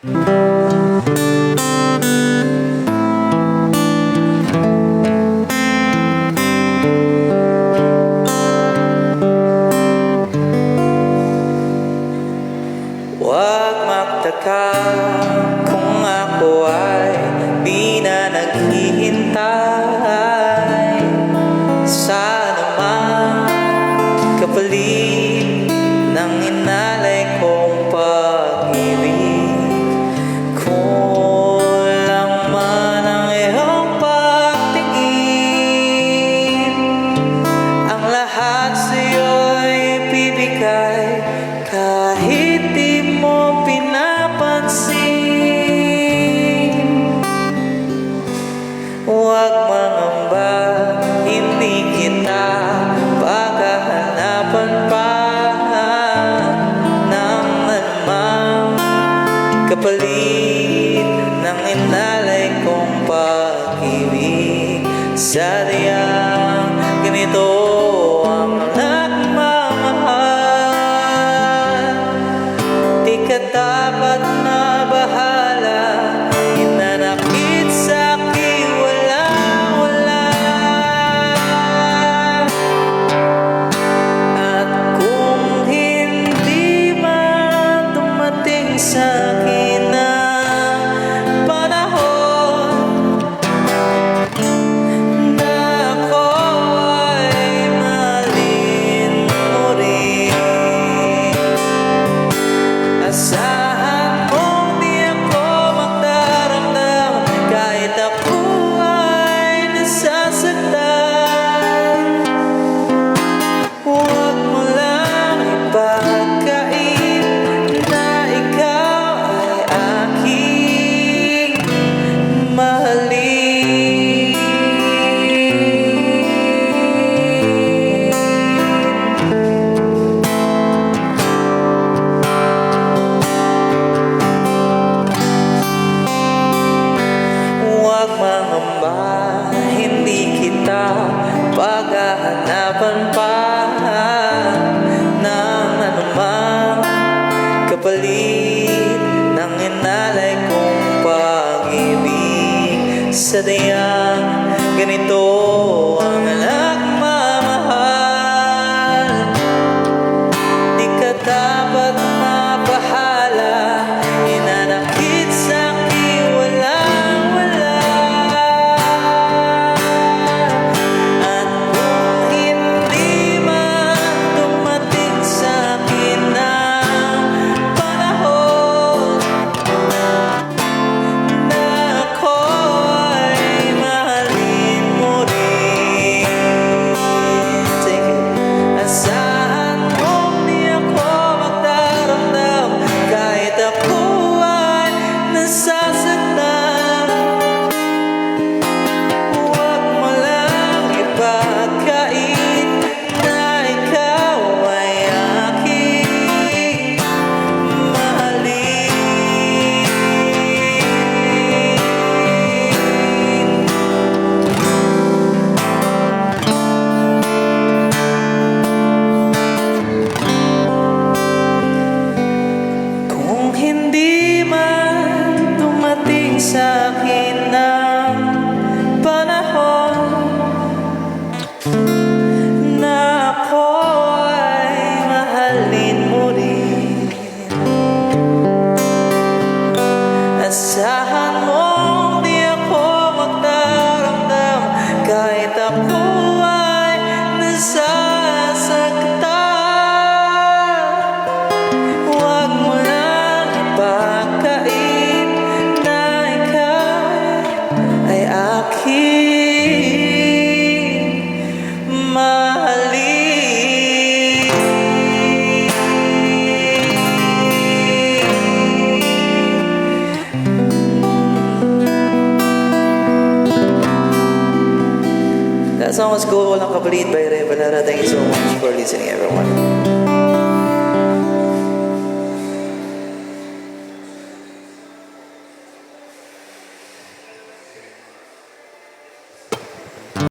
Huwag magtaka kung ako ay di na naghihintay. Sana man kapalit ng inalay kong pag-ibig. Kulang man ang iyong pagtingin, ang lahat sa'yo'y bibigay kahit di mo pinapansin. Huwag mangamba, hindi kita paghahanapan pa ng anumang kapalit ng inalay kong pag-ibig. Sadyang ganito ang nagmamahal, di ka dapat na bahala, hinanakit sa'kin wala-wala. At kung hindi man dumating sa'kin ang panahon na ako ay mahalin mo rin, asahan mong di ako magdaramdam kahit ako ay nasasaktan. Huwag mo lang ipagkait na ikaw ay aking mahalin. Huwag mangamba, hindi kita paghahanapan pa ng anumang kapalit ng inalay kong pag-ibig. Sadyang ganito ang nagmamahal, di ka dapat mabahala, hinanakit sa'kin wala-wala. At kung hindi man dumating sa'kin ang panahon na ako ay mahalin mo rin, asahan mong di ako magdaramdam kahit ako ay nasasaktan. Huwag mo lang ipagkait na ikaw ay aking mahalin. Kung hindi man dumating sa'kin ang panahon na ako ay mahalin mo rin, asahan mong di ako magdaramdam kahit ako ay nasasaktan. Huwag mo lang ipagkait na ikaw ay aking mahalin. That song was cool, Walang Kapalit by Ray Valera. Thank you so much for listening, everyone.